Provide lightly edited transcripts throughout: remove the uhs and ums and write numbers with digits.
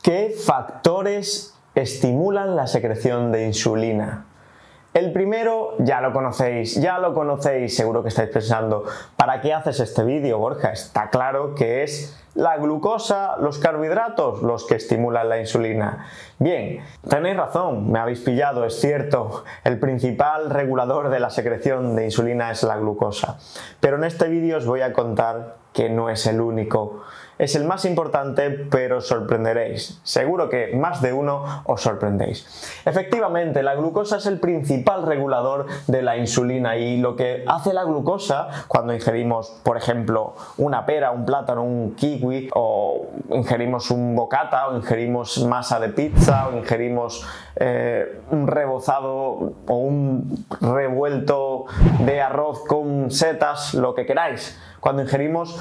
¿Qué factores estimulan la secreción de insulina? El primero ya lo conocéis, seguro que estáis pensando, ¿para qué haces este vídeo, Borja? Está claro que es la glucosa, los carbohidratos los que estimulan la insulina. Bien, tenéis razón, me habéis pillado, es cierto, el principal regulador de la secreción de insulina es la glucosa. Pero en este vídeo os voy a contar que no es el único. Es el más importante, pero os sorprenderéis. Seguro que más de uno os sorprendéis. Efectivamente, la glucosa es el principal regulador de la insulina y lo que hace la glucosa cuando ingerimos, por ejemplo, una pera, un plátano, un kiwi, o ingerimos un bocata, o ingerimos masa de pizza, o ingerimos un rebozado o un revuelto de arroz con setas, lo que queráis. Cuando ingerimos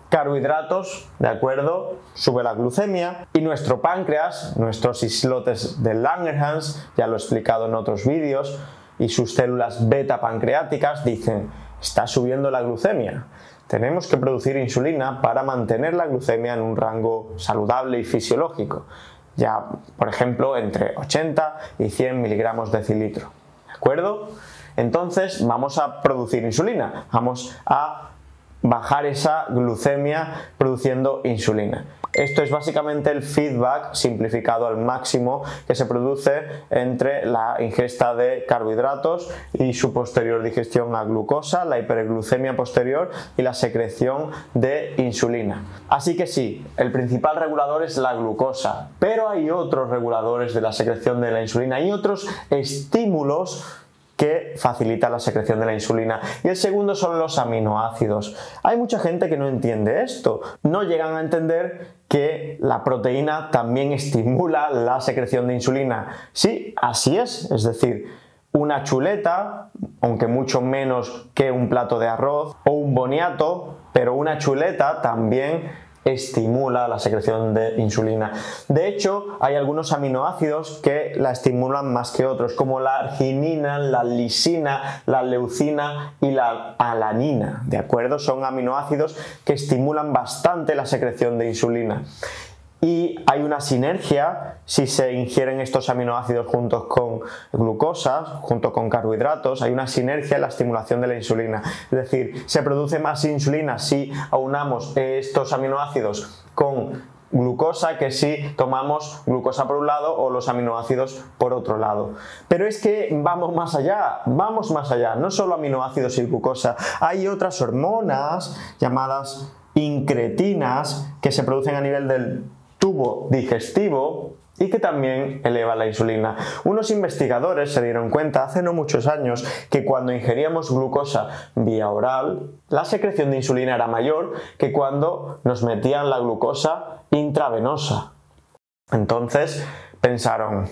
carbohidratos, ¿de acuerdo? Sube la glucemia y nuestro páncreas, nuestros islotes de Langerhans, ya lo he explicado en otros vídeos, y sus células beta pancreáticas dicen, está subiendo la glucemia. Tenemos que producir insulina para mantener la glucemia en un rango saludable y fisiológico, ya por ejemplo entre 80 y 100 miligramos decilitro, ¿de acuerdo? Entonces vamos a producir insulina, vamos a bajar esa glucemia produciendo insulina. Esto es básicamente el feedback simplificado al máximo que se produce entre la ingesta de carbohidratos y su posterior digestión a glucosa, la hiperglucemia posterior y la secreción de insulina. Así que sí, el principal regulador es la glucosa, pero hay otros reguladores de la secreción de la insulina, hay otros estímulos que facilita la secreción de la insulina. Y el segundo son los aminoácidos. Hay mucha gente que no entiende esto. No llegan a entender que la proteína también estimula la secreción de insulina. Sí, así es decir, una chuleta, aunque mucho menos que un plato de arroz, o un boniato, pero una chuleta también estimula la secreción de insulina. De hecho, hay algunos aminoácidos que la estimulan más que otros, como la arginina, la lisina, la leucina y la alanina, ¿de acuerdo? Son aminoácidos que estimulan bastante la secreción de insulina. Y hay una sinergia si se ingieren estos aminoácidos juntos con glucosa, junto con carbohidratos, hay una sinergia en la estimulación de la insulina. Es decir, se produce más insulina si aunamos estos aminoácidos con glucosa que si tomamos glucosa por un lado o los aminoácidos por otro lado. Pero es que vamos más allá, no solo aminoácidos y glucosa, hay otras hormonas llamadas incretinas que se producen a nivel del tubo digestivo y que también eleva la insulina. Unos investigadores se dieron cuenta hace no muchos años que cuando ingeríamos glucosa vía oral, la secreción de insulina era mayor que cuando nos metían la glucosa intravenosa. Entonces pensaron,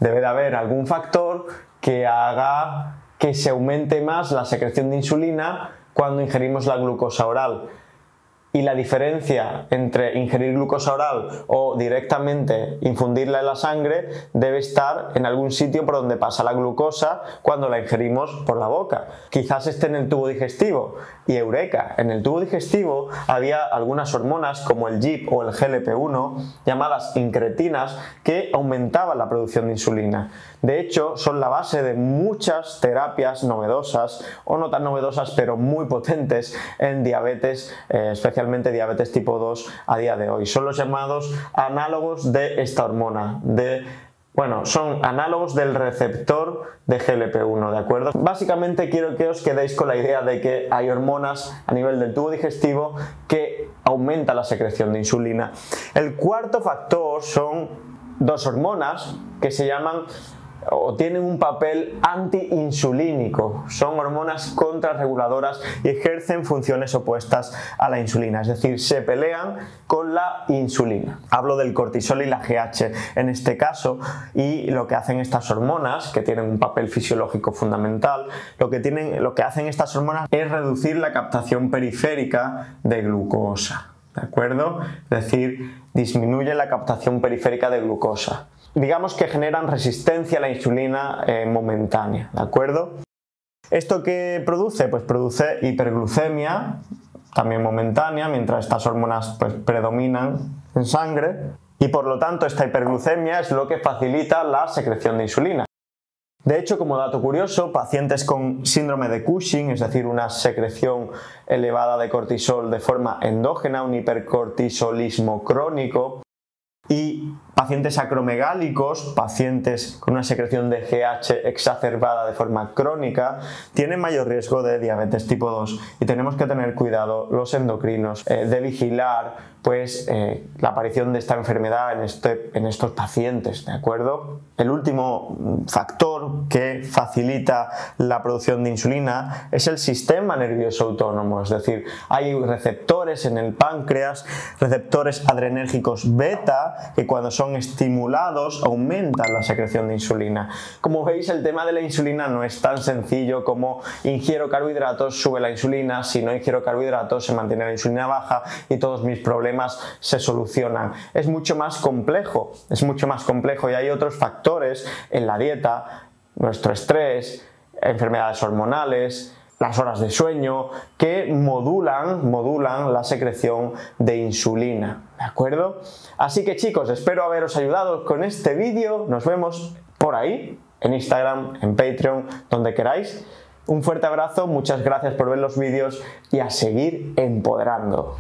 debe de haber algún factor que haga que se aumente más la secreción de insulina cuando ingerimos la glucosa oral. Y la diferencia entre ingerir glucosa oral o directamente infundirla en la sangre debe estar en algún sitio por donde pasa la glucosa cuando la ingerimos por la boca. Quizás esté en el tubo digestivo. Y eureka, en el tubo digestivo había algunas hormonas como el GIP o el GLP-1 llamadas incretinas que aumentaban la producción de insulina. De hecho, son la base de muchas terapias novedosas o no tan novedosas pero muy potentes en diabetes, especialmente diabetes tipo 2 a día de hoy. Son los llamados análogos de esta hormona, son análogos del receptor de GLP-1, ¿de acuerdo? Básicamente quiero que os quedéis con la idea de que hay hormonas a nivel del tubo digestivo que aumentan la secreción de insulina. El cuarto factor son dos hormonas que se llaman o tienen un papel antiinsulínico. Son hormonas contrarreguladoras y ejercen funciones opuestas a la insulina, es decir, se pelean con la insulina. Hablo del cortisol y la GH en este caso, y lo que hacen estas hormonas, que tienen un papel fisiológico fundamental, lo que hacen estas hormonas es reducir la captación periférica de glucosa, ¿de acuerdo? Es decir, disminuye la captación periférica de glucosa. Digamos que generan resistencia a la insulina momentánea, ¿de acuerdo? ¿Esto qué produce? Pues produce hiperglucemia, también momentánea, mientras estas hormonas pues predominan en sangre, Y por lo tanto esta hiperglucemia es lo que facilita la secreción de insulina. De hecho, como dato curioso, pacientes con síndrome de Cushing, es decir, una secreción elevada de cortisol de forma endógena, un hipercortisolismo crónico, y pacientes acromegálicos, pacientes con una secreción de GH exacerbada de forma crónica, tienen mayor riesgo de diabetes tipo 2 y tenemos que tener cuidado los endocrinos de vigilar pues la aparición de esta enfermedad en estos pacientes, ¿de acuerdo? El último factor que facilita la producción de insulina es el sistema nervioso autónomo, es decir, hay receptores en el páncreas, receptores adrenérgicos beta, que cuando son estimulados aumentan la secreción de insulina. Como veis, el tema de la insulina no es tan sencillo como ingiero carbohidratos, sube la insulina, si no ingiero carbohidratos se mantiene la insulina baja y todos mis problemas se solucionan. Es mucho más complejo y hay otros factores en la dieta, nuestro estrés, enfermedades hormonales, las horas de sueño, que modulan la secreción de insulina, ¿de acuerdo? Así que chicos, espero haberos ayudado con este vídeo. Nos vemos por ahí, en Instagram, en Patreon, donde queráis. Un fuerte abrazo, muchas gracias por ver los vídeos y a seguir empoderando.